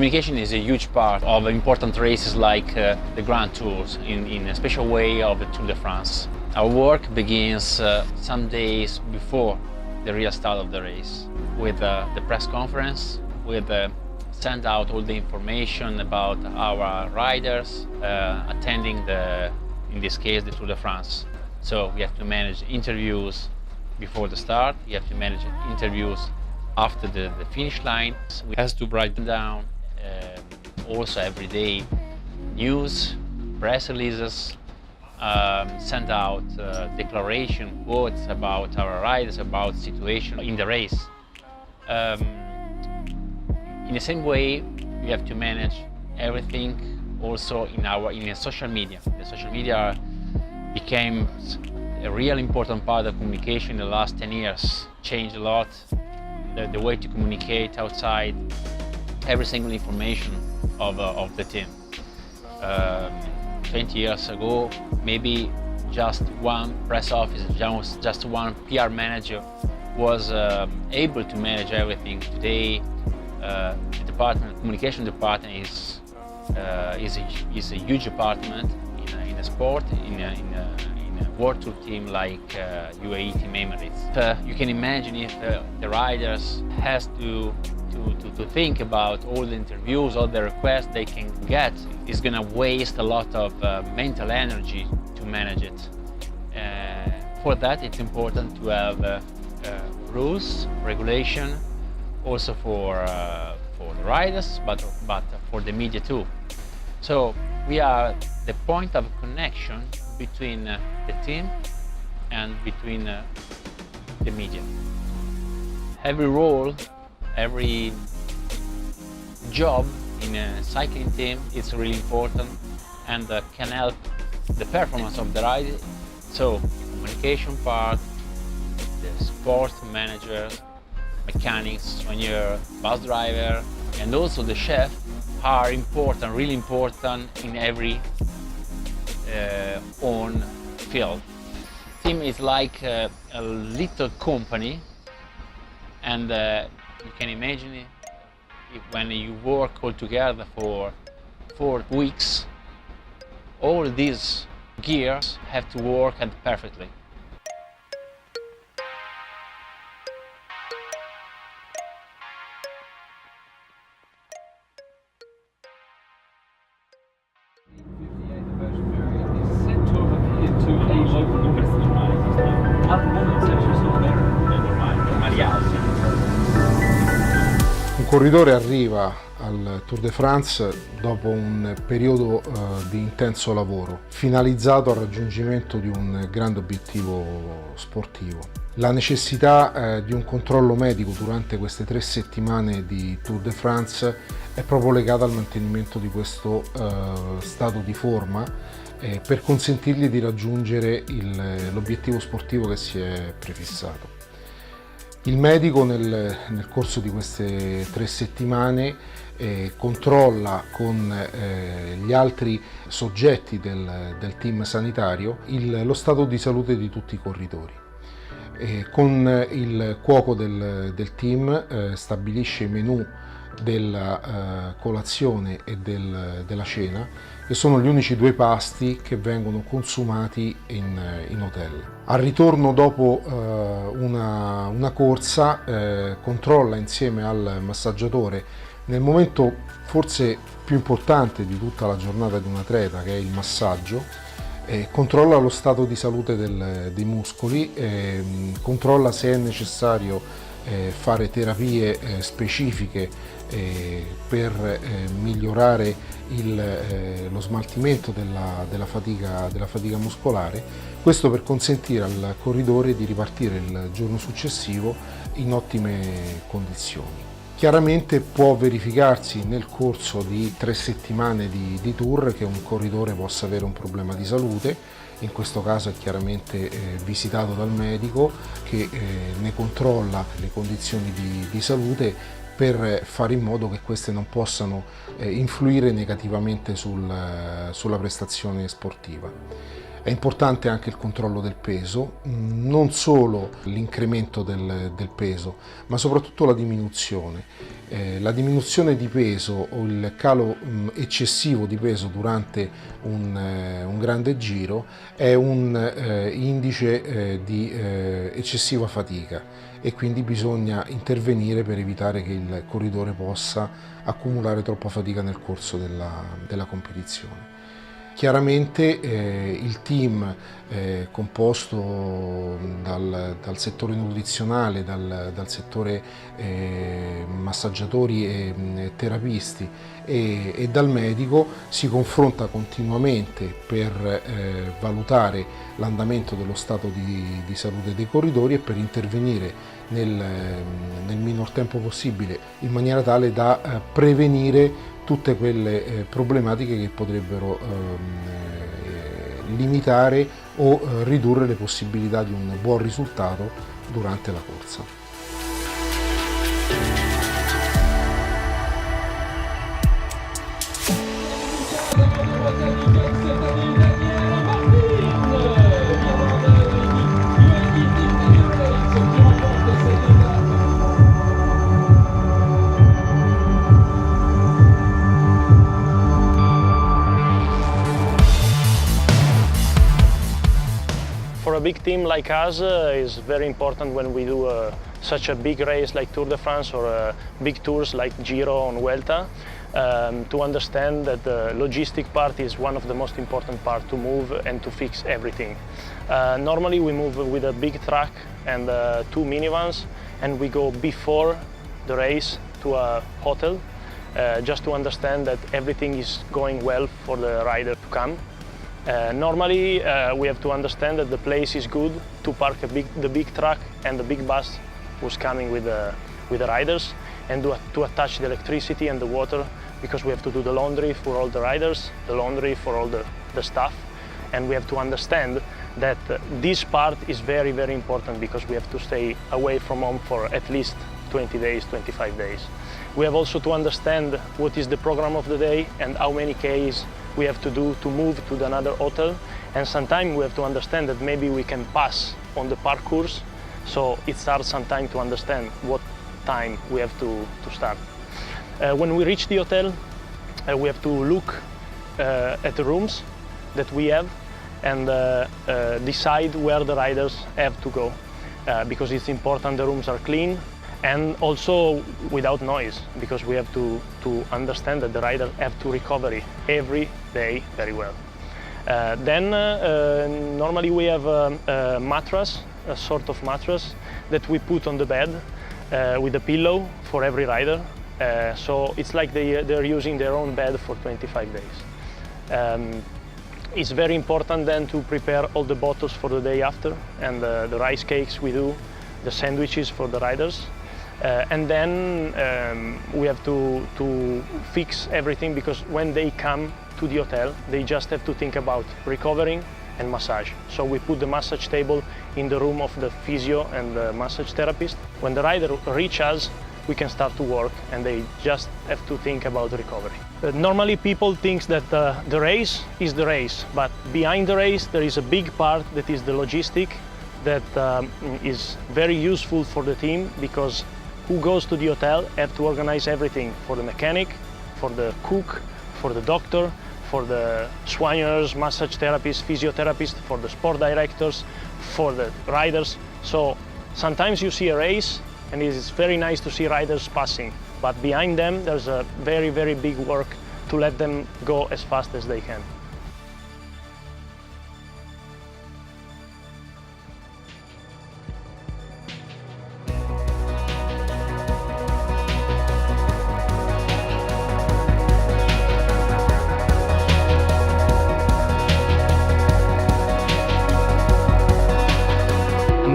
Communication is a huge part of important races like the Grand Tours, in a special way of the Tour de France. Our work begins some days before the real start of the race, with the press conference, with send out all the information about our riders attending in this case, the Tour de France. So we have to manage interviews before the start, we have to manage interviews after the finish line. We have to write down also every day news, press releases, send out declaration quotes about our riders, about situation in the race. In the same way, we have to manage everything also in social media. The social media became a real important part of communication in the last 10 years. Changed a lot the way to communicate outside every single information of the team. 20 years ago, maybe just one press officer, just one PR manager was able to manage everything. Today, the communication department is a huge department in a sport, in a World Tour team like UAE Team Emirates. You can imagine if the riders has to think about all the interviews, all the requests they can get. It's going to waste a lot of mental energy to manage it. For that, it's important to have rules, regulation, also for the riders, but for the media too. So we are the point of connection between the team and between the media. Every role, every job in a cycling team is really important and can help the performance of the rider. So the communication part, the sport managers, mechanics, soigneur, bus driver, and also the chef are important, really important in every own field. Team is like a little company, and you can imagine it, when you work all together for 4 weeks, all these gears have to work perfectly. Un corridore arriva al Tour de France dopo un periodo di intenso lavoro, finalizzato al raggiungimento di un grande obiettivo sportivo. La necessità di un controllo medico durante queste 3 settimane di Tour de France è proprio legata al mantenimento di questo stato di forma per consentirgli di raggiungere l'obiettivo sportivo che si è prefissato. Il medico nel corso di queste 3 settimane controlla con gli altri soggetti del team sanitario lo stato di salute di tutti i corridori. Con il cuoco del team stabilisce i menù della colazione e della cena, che sono gli unici 2 pasti che vengono consumati in hotel. Al ritorno dopo una corsa controlla insieme al massaggiatore, nel momento forse più importante di tutta la giornata di un atleta, che è il massaggio, controlla lo stato di salute dei muscoli, controlla se è necessario fare terapie specifiche per migliorare lo smaltimento della fatica muscolare, questo per consentire al corridore di ripartire il giorno successivo in ottime condizioni. Chiaramente può verificarsi nel corso di 3 settimane di tour che un corridore possa avere un problema di salute. In questo caso è chiaramente visitato dal medico che ne controlla le condizioni di salute per fare in modo che queste non possano influire negativamente sulla prestazione sportiva. È importante anche il controllo del peso, non solo l'incremento del peso, ma soprattutto la diminuzione. La diminuzione di peso o il calo eccessivo di peso durante un grande giro è un indice di eccessiva fatica e quindi bisogna intervenire per evitare che il corridore possa accumulare troppa fatica nel corso della competizione. Chiaramente il team composto dal settore nutrizionale, dal settore massaggiatori e terapisti e dal medico si confronta continuamente per valutare l'andamento dello stato di salute dei corridori e per intervenire nel minor tempo possibile in maniera tale da prevenire tutte quelle problematiche che potrebbero limitare o ridurre le possibilità di un buon risultato durante la corsa. For a big team like us, it's very important when we do such a big race like Tour de France or big tours like Giro and Vuelta, to understand that the logistic part is one of the most important part to move and to fix everything. Normally we move with a big truck and 2 minivans, and we go before the race to a hotel just to understand that everything is going well for the rider to come. Normally we have to understand that the place is good to park the big truck and the big bus who's coming with the riders, and to attach the electricity and the water, because we have to do the laundry for all the riders, the laundry for all the staff, and we have to understand that this part is very, very important, because we have to stay away from home for at least 20 days, 25 days. We have also to understand what is the program of the day and how many Ks we have to do to move to another hotel, and sometimes we have to understand that maybe we can pass on the parkours, so it's hard sometimes to understand what time we have to start. When we reach the hotel, we have to look at the rooms that we have and decide where the riders have to go, because it's important the rooms are clean and also without noise, because we have to understand that the riders have to recover every day very well. Then normally we have a mattress, a sort of mattress that we put on the bed with a pillow for every rider. So it's like they're using their own bed for 25 days. It's very important then to prepare all the bottles for the day after, and the rice cakes we do, the sandwiches for the riders. And then we have to fix everything, because when they come to the hotel, they just have to think about recovering and massage. So we put the massage table in the room of the physio and the massage therapist. When the rider reaches us, we can start to work, and they just have to think about recovery. Normally people think that the race is the race, but behind the race there is a big part that is the logistic, that is very useful for the team, because who goes to the hotel have to organize everything for the mechanic, for the cook, for the doctor, for the soigneurs, massage therapists, physiotherapists, for the sport directors, for the riders. So sometimes you see a race and it is very nice to see riders passing, but behind them there's a very, very big work to let them go as fast as they can.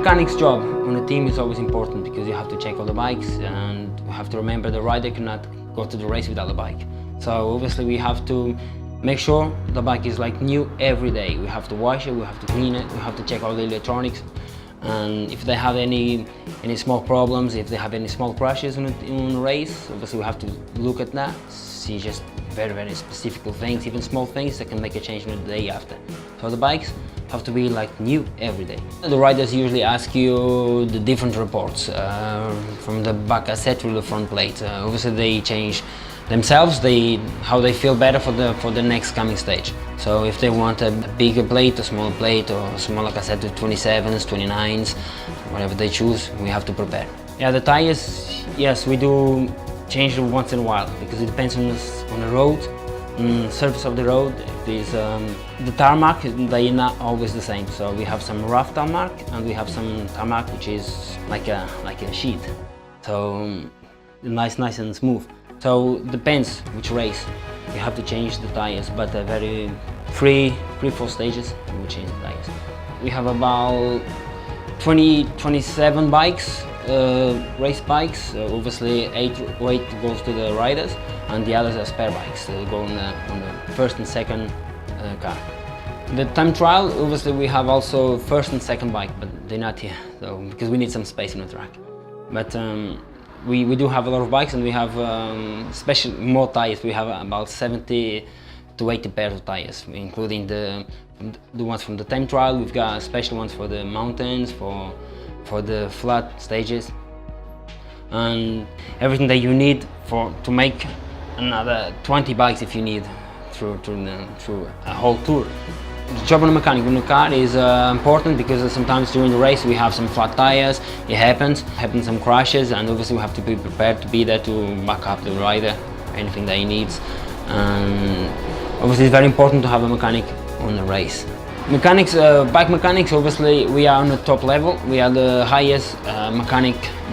Mechanic's job on a team is always important, because you have to check all the bikes, and you have to remember the rider cannot go to the race without the bike. So obviously we have to make sure the bike is like new every day. We have to wash it, we have to clean it, we have to check all the electronics, And if they have any small problems, if they have any small crashes in a race, obviously we have to look at that, see just very specific things, even small things that can make a change in the day after. So the bikes have to be like new every day. The riders usually ask you the different reports, from the back cassette to the front plate. Obviously they change themselves, how they feel better for the next coming stage. So if they want a bigger plate, a smaller plate, or a smaller cassette with 27s, 29s, whatever they choose, we have to prepare. Yeah, the tires, yes, we do change them once in a while because it depends on the road, on the surface of the road. If there's the tarmac, they're not always the same. So we have some rough tarmac and we have some tarmac which is like a sheet. So nice and smooth. So depends which race. You have to change the tires, but very 3-4 stages we change the tires. We have about 27 bikes, race bikes. Obviously 8 goes to the riders and the others are spare bikes that go on the first and second car. The time trial, obviously we have also first and second bike, but they're not here, so because we need some space on the track. But we do have a lot of bikes and we have especially more tires. We have about 70 to 80 pairs of tires, including the ones from the time trial. We've got special ones for the mountains, for the flat stages, and everything that you need to make another 20 bikes if you need through a whole tour. The job of a mechanic in the car is important because sometimes during the race we have some flat tires, it happens some crashes, and obviously we have to be prepared to be there to back up the rider, anything that he needs. And obviously it's very important to have a mechanic on the race. Mechanics, bike mechanics, obviously we are on the top level. We are the highest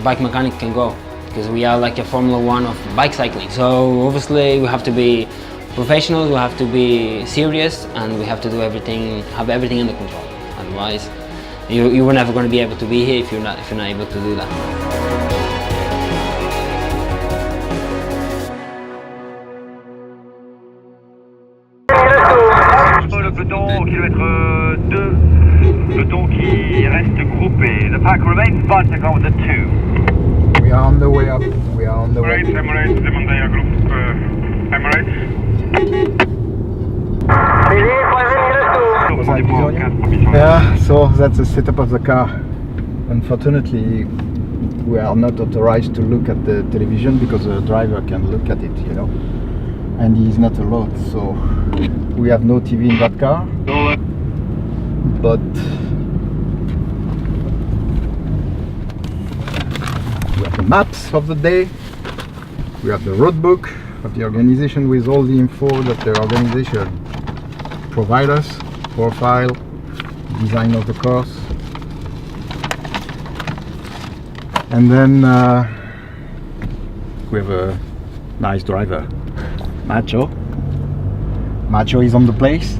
bike mechanic can go, because we are like a Formula 1 of bike cycling. So obviously we have to be professionals, we have to be serious, and we have to do everything, have everything under control. Otherwise, you were never going to be able to be here if you're not able to do that. Le peloton au kilomètre 2, peloton qui reste groupé. The pack remains but account the 2. We are on the way up. We are on the way. Emirates, the Mandaya Group, Emirates. Yeah, so that's the setup of the car. Unfortunately, we are not authorized to look at the television because the driver can look at it, you know, and he is not allowed. So we have no TV in that car, but we have the maps of the day, we have the road book of the organization with all the info that the organization provide us, profile, design of the course, and then we have a nice driver, Macho. Macho is on the place,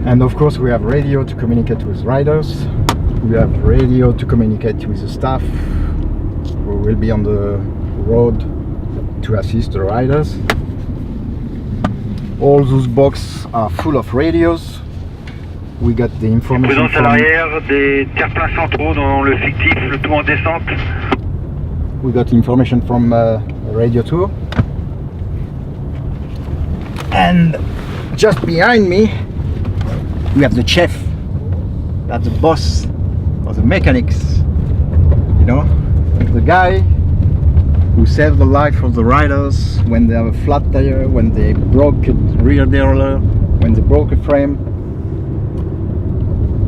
and of course we have radio to communicate with riders, we have radio to communicate with the staff who will be on the road to assist the riders. All those boxes are full of radios. We got the information Prudence à l'arrière, des terre-pleins centraux dans le fictif, le tout en descente. We got information from Radio Tour. And just behind me, we have the chef. That's the boss of the mechanics. You know, the guy who saved the life of the riders when they have a flat tire, when they broke a rear derailleur, when they broke a frame.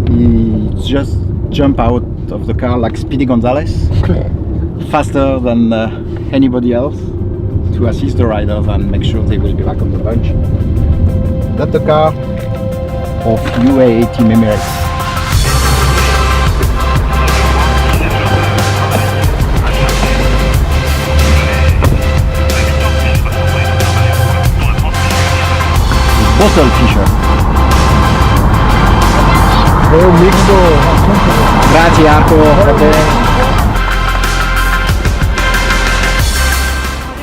He just jumped out of the car like Speedy Gonzales, faster than anybody else, to assist the riders and make sure they will be back on the bunch. That's the car of UAE Team Emirates. Bottle fisher. Grazie Arco.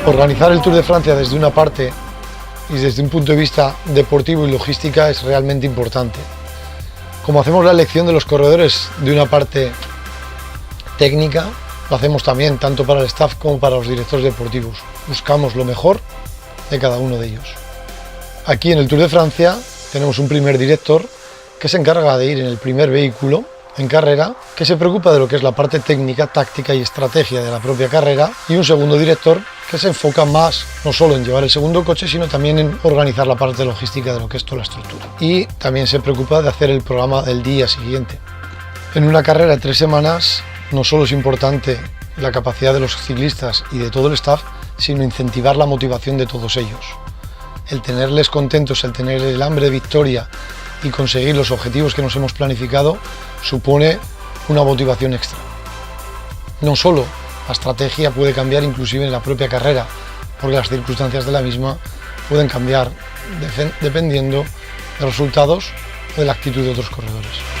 Organizar el Tour de Francia desde una parte y desde un punto de vista deportivo y logística es realmente importante. Como hacemos la elección de los corredores de una parte técnica, lo hacemos también tanto para el staff como para los directores deportivos. Buscamos lo mejor de cada uno de ellos. Aquí en el Tour de Francia tenemos un primer director que se encarga de ir en el primer vehículo en carrera, que se preocupa de lo que es la parte técnica, táctica y estrategia de la propia carrera, y un segundo director que se enfoca más no solo en llevar el segundo coche, sino también en organizar la parte logística de lo que es toda la estructura. Y también se preocupa de hacer el programa del día siguiente. En una carrera de 3 semanas no solo es importante la capacidad de los ciclistas y de todo el staff, sino incentivar la motivación de todos ellos. El tenerles contentos, el tener el hambre de victoria y conseguir los objetivos que nos hemos planificado supone una motivación extra. No solo la estrategia puede cambiar inclusive en la propia carrera, porque las circunstancias de la misma pueden cambiar dependiendo de los resultados o de la actitud de otros corredores.